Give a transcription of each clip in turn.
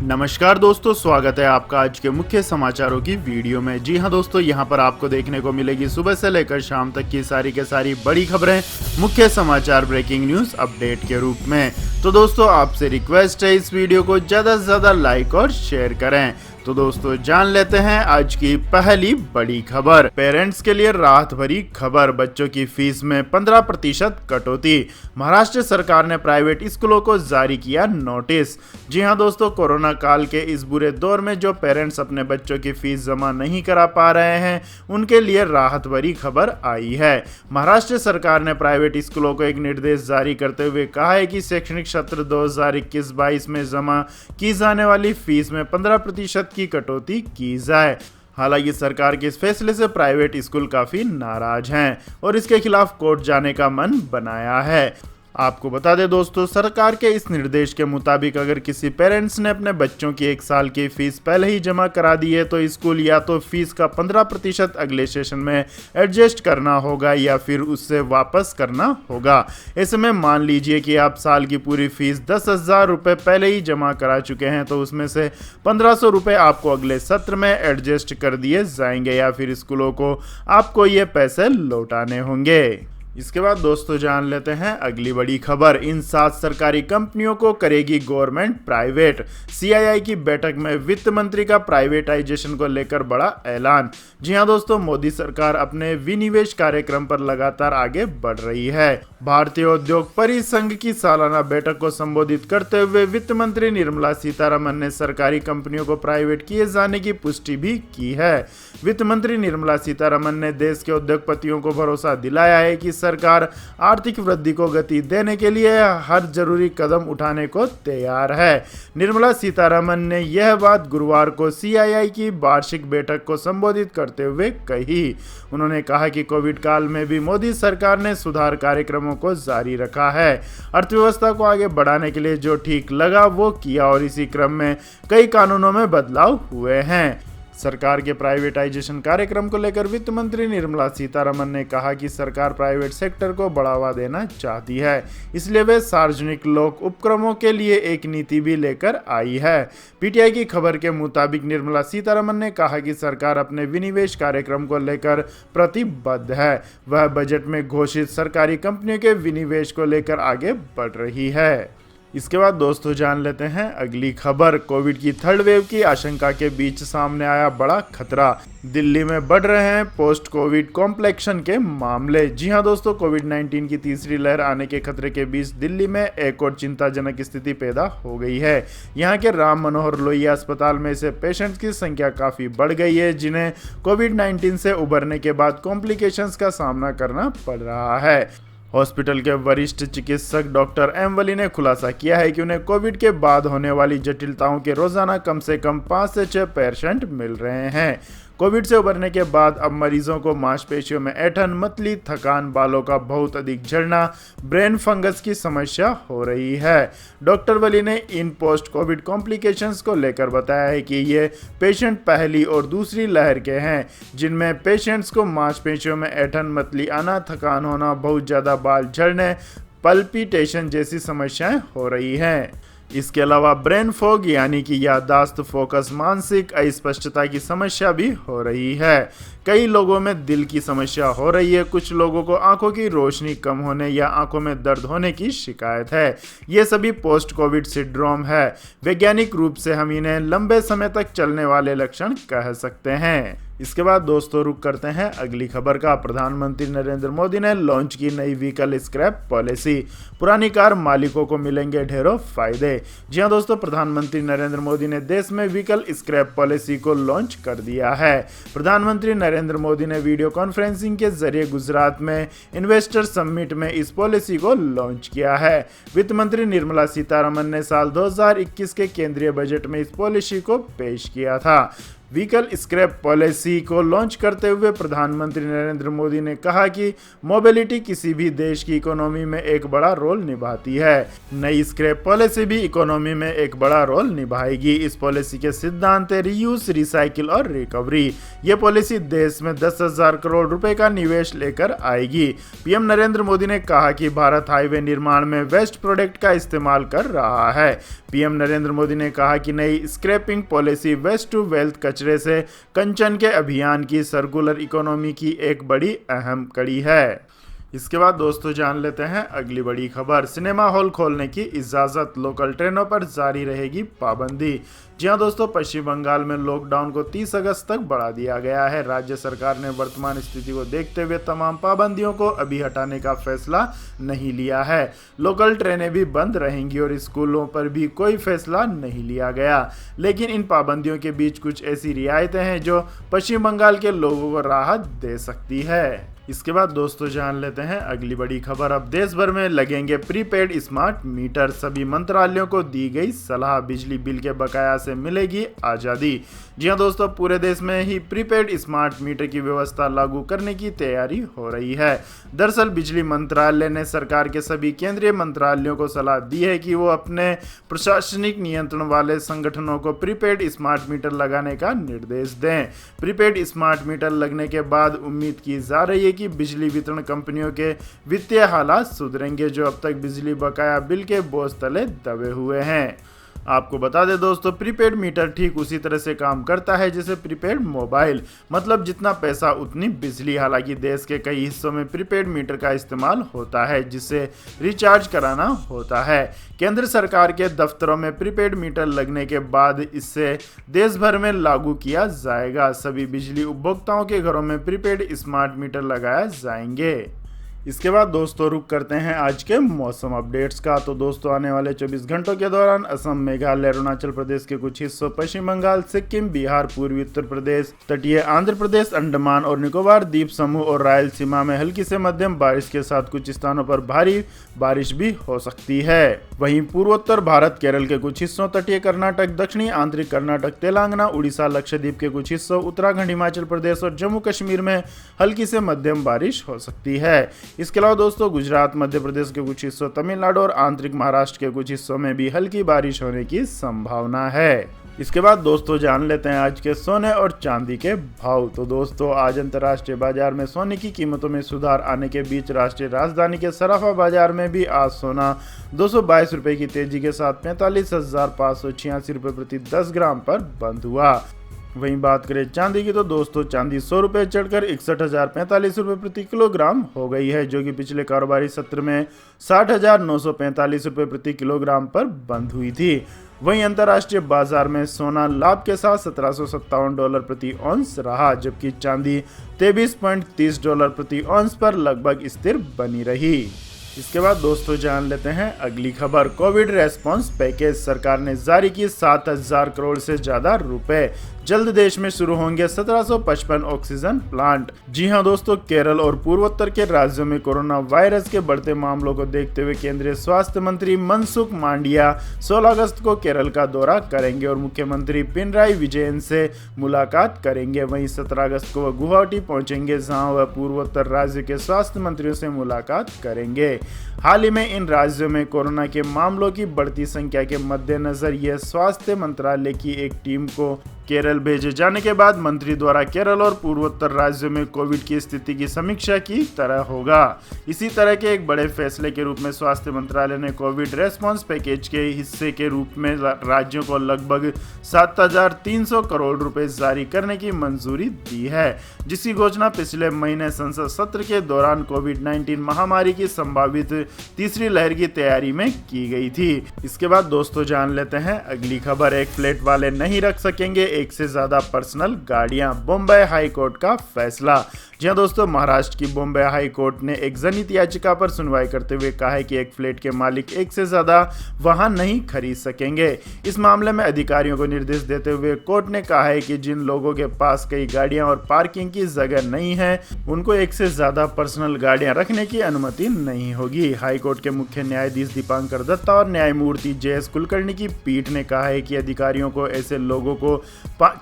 नमस्कार दोस्तों, स्वागत है आपका आज के मुख्य समाचारों की वीडियो में। जी हां दोस्तों, यहां पर आपको देखने को मिलेगी सुबह से लेकर शाम तक की सारी के सारी बड़ी खबरें मुख्य समाचार ब्रेकिंग न्यूज अपडेट के रूप में। तो दोस्तों, आपसे रिक्वेस्ट है इस वीडियो को ज़्यादा से ज़्यादा लाइक और शेयर करें। तो दोस्तों, जान लेते हैं आज की पहली बड़ी खबर। पेरेंट्स के लिए राहत भरी खबर, बच्चों की फीस में 15% कटौती। महाराष्ट्र सरकार ने प्राइवेट स्कूलों को जारी किया नोटिस। जी हां दोस्तों, कोरोना काल के इस बुरे दौर में जो पेरेंट्स अपने बच्चों की फीस जमा नहीं करा पा रहे हैं, उनके लिए राहत भरी खबर आई है। महाराष्ट्र सरकार ने प्राइवेट स्कूलों को एक निर्देश जारी करते हुए कहा है कि शैक्षणिक सत्र 2021-22 में जमा की जाने वाली फीस में 15% की कटौती की जाए। हालांकि सरकार के इस फैसले से प्राइवेट स्कूल काफी नाराज हैं और इसके खिलाफ कोर्ट जाने का मन बनाया है। आपको बता दें दोस्तों, सरकार के इस निर्देश के मुताबिक अगर किसी पेरेंट्स ने अपने बच्चों की 1 साल की फीस पहले ही जमा करा दी है तो स्कूल या तो फीस का 15% अगले सेशन में एडजस्ट करना होगा या फिर उससे वापस करना होगा। ऐसे में मान लीजिए कि आप साल की पूरी फीस 10,000 रुपये पहले ही जमा करा चुके हैं, तो उसमें से 1,500 रुपये आपको अगले सत्र में एडजस्ट कर दिए जाएंगे या फिर स्कूलों को आपको ये पैसे लौटाने होंगे। इसके बाद दोस्तों, जान लेते हैं अगली बड़ी खबर। इन 7 सरकारी कंपनियों को करेगी गवर्नमेंट प्राइवेट। सीआईआई की बैठक में वित्त मंत्री का प्राइवेटाइजेशन को लेकर बड़ा ऐलान। जी हां दोस्तों, मोदी सरकार अपने विनिवेश कार्यक्रम पर लगातार आगे बढ़ रही है। भारतीय उद्योग परिसंघ की सालाना बैठक को संबोधित करते हुए वित्त मंत्री निर्मला सीतारमन ने सरकारी कंपनियों को प्राइवेट किए जाने की पुष्टि भी की है। वित्त मंत्री निर्मला सीतारमन ने देश के उद्योगपतियों को भरोसा दिलाया है कि सरकार आर्थिक वृद्धि को गति देने के लिए हर जरूरी कदम उठाने को तैयार है। निर्मला सीतारमन ने यह बात गुरुवार को सीआईआई की वार्षिक बैठक को संबोधित करते हुए कही। उन्होंने कहा कि कोविड काल में भी मोदी सरकार ने सुधार कार्यक्रमों को जारी रखा है। अर्थव्यवस्था को आगे बढ़ाने के लिए जो ठीक लगा वो किया और इसी क्रम में कई कानूनों में बदलाव हुए हैं। सरकार के प्राइवेटाइजेशन कार्यक्रम को लेकर वित्त मंत्री निर्मला सीतारमन ने कहा कि सरकार प्राइवेट सेक्टर को बढ़ावा देना चाहती है, इसलिए वे सार्वजनिक लोक उपक्रमों के लिए एक नीति भी लेकर आई है। पीटीआई की खबर के मुताबिक निर्मला सीतारमन ने कहा कि सरकार अपने विनिवेश कार्यक्रम को लेकर प्रतिबद्ध है। वह बजट में घोषित सरकारी कंपनियों के विनिवेश को लेकर आगे बढ़ रही है। इसके बाद दोस्तों, जान लेते हैं अगली खबर। कोविड की 3rd वेव की आशंका के बीच सामने आया बड़ा खतरा। दिल्ली में बढ़ रहे हैं पोस्ट कोविड कॉम्प्लेक्शन के मामले। जी हां दोस्तों, कोविड-19 की तीसरी लहर आने के खतरे के बीच दिल्ली में एक और चिंताजनक स्थिति पैदा हो गई है। यहां के राम मनोहर लोहिया अस्पताल में से पेशेंट्स की संख्या काफ़ी बढ़ गई है, जिन्हें कोविड-19 से उबरने के बाद कॉम्प्लिकेशंस का सामना करना पड़ रहा है। हॉस्पिटल के वरिष्ठ चिकित्सक डॉक्टर एम वली ने खुलासा किया है कि उन्हें कोविड के बाद होने वाली जटिलताओं के रोजाना कम से कम 5 से 6 पेशेंट मिल रहे हैं। कोविड से उबरने के बाद अब मरीजों को मांसपेशियों में ऐंठन, मतली, थकान, बालों का बहुत अधिक झड़ना, ब्रेन फंगस की समस्या हो रही है। डॉक्टर वली ने इन पोस्ट कोविड कॉम्प्लिकेशंस को लेकर बताया है कि ये पेशेंट पहली और दूसरी लहर के हैं, जिनमें पेशेंट्स को मांसपेशियों में ऐंठन, मतली आना, थकान होना, बहुत ज़्यादा बाल झड़ने, पल्पिटेशन जैसी समस्याएं हो रही हैं। इसके अलावा ब्रेन फॉग यानी कि याददाश्त, फोकस, मानसिक अस्पष्टता की समस्या भी हो रही है। कई लोगों में दिल की समस्या हो रही है। कुछ लोगों को आंखों की रोशनी कम होने या आंखों में दर्द होने की शिकायत है। ये सभी पोस्ट कोविड सिंड्रोम है। वैज्ञानिक रूप से हम इन्हें लंबे समय तक चलने वाले लक्षण कह सकते हैं। इसके बाद दोस्तों, रुक करते हैं अगली खबर का। प्रधानमंत्री नरेंद्र मोदी ने लॉन्च की नई व्हीकल स्क्रैप पॉलिसी। पुरानी कार मालिकों को मिलेंगे ढेरों फायदे। जी हां दोस्तों, प्रधानमंत्री नरेंद्र मोदी ने देश में व्हीकल स्क्रैप पॉलिसी को लॉन्च कर दिया है। प्रधानमंत्री नरेंद्र मोदी ने वीडियो कॉन्फ्रेंसिंग के जरिए गुजरात में इन्वेस्टर समिट में इस पॉलिसी को लॉन्च किया है। वित्त मंत्री निर्मला सीतारमन ने साल 2021 के केंद्रीय बजट में इस पॉलिसी को पेश किया था। व्हीकल स्क्रैप पॉलिसी को लॉन्च करते हुए प्रधानमंत्री नरेंद्र मोदी ने कहा कि मोबिलिटी किसी भी देश की इकोनॉमी में एक बड़ा रोल निभाती है। नई स्क्रैप पॉलिसी भी इकोनॉमी में एक बड़ा रोल निभाएगी। इस पॉलिसी के सिद्धांत है रीयूज, रिसाइकिल और रिकवरी। ये पॉलिसी देश में 10,000 करोड़ रुपए का निवेश लेकर आएगी। पीएम नरेंद्र मोदी ने कहा कि भारत हाईवे निर्माण में वेस्ट प्रोडक्ट का इस्तेमाल कर रहा है। पीएम नरेंद्र मोदी ने कहा कि नई scrapping policy waste to wealth, कचरे से कंचन के अभियान की सर्कुलर इकोनॉमी की एक बड़ी अहम कड़ी है। इसके बाद दोस्तों जान लेते हैं अगली बड़ी खबर। सिनेमा हॉल खोलने की इजाज़त, लोकल ट्रेनों पर जारी रहेगी पाबंदी। जी हां दोस्तों, पश्चिम बंगाल में लॉकडाउन को 30 अगस्त तक बढ़ा दिया गया है। राज्य सरकार ने वर्तमान स्थिति को देखते हुए तमाम पाबंदियों को अभी हटाने का फैसला नहीं लिया है। लोकल ट्रेनें भी बंद रहेंगी और स्कूलों पर भी कोई फैसला नहीं लिया गया। लेकिन इन पाबंदियों के बीच कुछ ऐसी रियायतें हैं जो पश्चिम बंगाल के लोगों को राहत दे सकती है। इसके बाद दोस्तों जान लेते हैं अगली बड़ी खबर। अब देश भर में लगेंगे प्रीपेड स्मार्ट मीटर, सभी मंत्रालयों को दी गई सलाह, बिजली बिल के बकाया से मिलेगी आज़ादी। जी हां दोस्तों, पूरे देश में ही प्रीपेड स्मार्ट मीटर की व्यवस्था लागू करने की तैयारी हो रही है। दरअसल बिजली मंत्रालय ने सरकार के सभी केंद्रीय मंत्रालयों को सलाह दी है कि वो अपने प्रशासनिक नियंत्रण वाले संगठनों को प्रीपेड स्मार्ट मीटर लगाने का निर्देश दें। प्रीपेड स्मार्ट मीटर लगने के बाद उम्मीद की जा रही है कि बिजली वितरण कंपनियों के वित्तीय हालात सुधरेंगे, जो अब तक बिजली बकाया बिल के बोझ तले दबे हुए हैं। आपको बता दें दोस्तों, प्रीपेड मीटर ठीक उसी तरह से काम करता है जैसे प्रीपेड मोबाइल, मतलब जितना पैसा उतनी बिजली। हालांकि देश के कई हिस्सों में प्रीपेड मीटर का इस्तेमाल होता है जिससे रिचार्ज कराना होता है। केंद्र सरकार के दफ्तरों में प्रीपेड मीटर लगने के बाद इससे देश भर में लागू किया जाएगा। सभी बिजली उपभोक्ताओं के घरों में प्रीपेड स्मार्ट मीटर लगाए जाएंगे। इसके बाद दोस्तों रुक करते हैं आज के मौसम अपडेट्स का। तो दोस्तों आने वाले 24 घंटों के दौरान असम, मेघालय, अरुणाचल प्रदेश के कुछ हिस्सों, पश्चिम बंगाल, सिक्किम, बिहार, पूर्वी उत्तर प्रदेश, तटीय आंध्र प्रदेश, अंडमान और निकोबार द्वीप समूह और रायलसीमा में हल्की से मध्यम बारिश के साथ कुछ स्थानों पर भारी बारिश भी हो सकती है। वहीं पूर्वोत्तर भारत, केरल के कुछ हिस्सों, तटीय कर्नाटक, दक्षिणी आंतरिक कर्नाटक, तेलंगाना, उड़ीसा, लक्षद्वीप के कुछ हिस्सों, उत्तराखंड, हिमाचल प्रदेश और जम्मू कश्मीर में हल्की से मध्यम बारिश हो सकती है। इसके अलावा दोस्तों गुजरात, मध्य प्रदेश के कुछ हिस्सों, तमिलनाडु और आंतरिक महाराष्ट्र के कुछ हिस्सों में भी हल्की बारिश होने की संभावना है। इसके बाद दोस्तों जान लेते हैं आज के सोने और चांदी के भाव। तो दोस्तों आज अंतर्राष्ट्रीय बाजार में सोने की कीमतों में सुधार आने के बीच राष्ट्रीय राजधानी के सराफा बाजार में भी आज सोना 222 रुपए की तेजी के साथ 45,586 रुपए प्रति 10 ग्राम पर बंद हुआ। वहीं बात करें चांदी की तो दोस्तों चांदी 100 रुपये चढ़कर 61,045 रुपये प्रति किलोग्राम हो गई है, जो कि पिछले कारोबारी सत्र में 60,945 रुपये प्रति किलोग्राम पर बंद हुई थी। वहीं अंतर्राष्ट्रीय बाजार में सोना लाभ के साथ $1757 प्रति औंस रहा, जबकि चांदी $23.30 प्रति औंस पर लगभग स्थिर बनी रही। इसके बाद दोस्तों जान लेते हैं अगली खबर। कोविड रेस्पॉन्स पैकेज, सरकार ने जारी की 7,000 करोड़ से ज्यादा रुपए। जल्द देश में शुरू होंगे 1755 ऑक्सीजन प्लांट। जी हां दोस्तों, केरल और पूर्वोत्तर के राज्यों में कोरोना वायरस के बढ़ते मामलों को देखते हुए केंद्रीय स्वास्थ्य मंत्री मनसुख मांडविया 16 अगस्त को केरल का दौरा करेंगे और मुख्यमंत्री पिनराई विजयन से मुलाकात करेंगे। वहीं 17 अगस्त को वह गुवाहाटी पहुंचेंगे, जहां वह पूर्वोत्तर राज्य के स्वास्थ्य मंत्रियों से मुलाकात करेंगे। हाल ही में इन राज्यों में कोरोना के मामलों की बढ़ती संख्या के मद्देनजर यह स्वास्थ्य मंत्रालय की एक टीम को केरल भेजे जाने के बाद मंत्री द्वारा केरल और पूर्वोत्तर राज्यों में कोविड की स्थिति की समीक्षा की तरह होगा। इसी तरह के एक बड़े फैसले के रूप में स्वास्थ्य मंत्रालय ने कोविड रेस्पॉन्स पैकेज के हिस्से के रूप में राज्यों को लगभग 7,300 करोड़ रुपए जारी करने की मंजूरी दी है, जिसकी घोषणा पिछले महीने संसद सत्र के दौरान कोविड-19 महामारी की संभावित तीसरी लहर की तैयारी में की गई थी। इसके बाद दोस्तों जान लेते हैं अगली खबर। एक फ्लैट वाले नहीं रख सकेंगे एक से ज्यादा पर्सनल गाड़ियां, बॉम्बे हाई कोर्ट का फैसला। जी हां दोस्तों, महाराष्ट्र की बॉम्बे हाई कोर्ट ने एक जनहित याचिका पर सुनवाई करते हुए कहा है कि एक फ्लैट के मालिक एक से ज्यादा वाहन नहीं खरीद सकेंगे। इस मामले में अधिकारियों को निर्देश देते हुए कोर्ट ने कहा है कि जिन लोगों के पास कई गाड़ियां और पार्किंग की जगह नहीं है, उनको एक से ज्यादा पर्सनल गाड़ियां रखने की अनुमति नहीं होगी। हाई कोर्ट के मुख्य न्यायाधीश दीपांकर दत्ता और न्यायमूर्ति JS कुलकर्णी की पीठ ने कहा है कि अधिकारियों को ऐसे लोगों को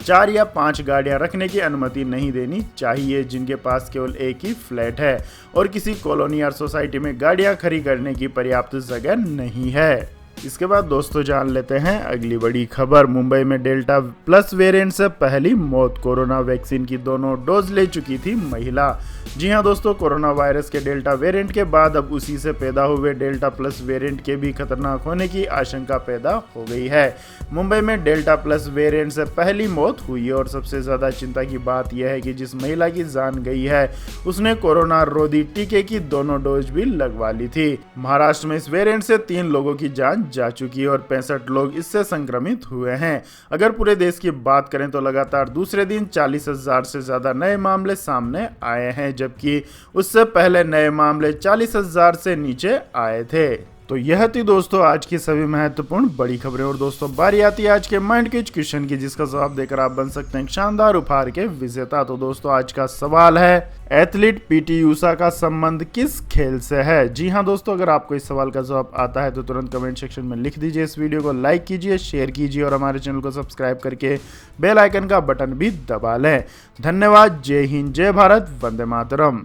4 या 5 गाड़ियां रखने की अनुमति नहीं देनी चाहिए जिनके पास केवल एक ही फ्लैट है और किसी कॉलोनी या सोसाइटी में गाड़ियां खड़ी करने की पर्याप्त जगह नहीं है। इसके बाद दोस्तों जान लेते हैं अगली बड़ी खबर। मुंबई में डेल्टा प्लस वेरिएंट से पहली मौत। कोरोना वैक्सीन की दोनों डोज ले चुकी थी महिला। जी हां दोस्तों, कोरोना वायरस के डेल्टा वेरिएंट के बाद अब उसी से पैदा हुए डेल्टा प्लस वेरिएंट के भी खतरनाक होने की आशंका पैदा हो गई है। मुंबई में डेल्टा प्लस वेरिएंट से पहली मौत हुई और सबसे ज्यादा चिंता की बात यह है कि जिस महिला की जान गई है उसने कोरोना रोधी टीके की दोनों डोज भी लगवा ली थी। महाराष्ट्र में इस वेरिएंट से 3 लोगों की जान जा चुकी है और 65 लोग इससे संक्रमित हुए हैं। अगर पूरे देश की बात करें तो लगातार दूसरे दिन 40,000 से ज्यादा नए मामले सामने आए हैं, जबकि उससे पहले नए मामले 40,000 से नीचे आए थे। तो यह थी दोस्तों आज की सभी महत्वपूर्ण बड़ी खबरें। और दोस्तों बारी आती है आज के माइंड क्विज क्वेश्चन की, जिसका जवाब देकर आप बन सकते हैं शानदार उपहार के विजेता। तो दोस्तों आज का सवाल है, एथलीट पीटी ऊषा का संबंध किस खेल से है? जी हां दोस्तों, अगर आपको इस सवाल का जवाब आता है तो तुरंत कमेंट सेक्शन में लिख दीजिए। इस वीडियो को लाइक कीजिए, शेयर कीजिए और हमारे चैनल को सब्सक्राइब करके बेल आइकन का बटन भी दबा लें। धन्यवाद। जय हिंद, जय भारत, वंदे मातरम।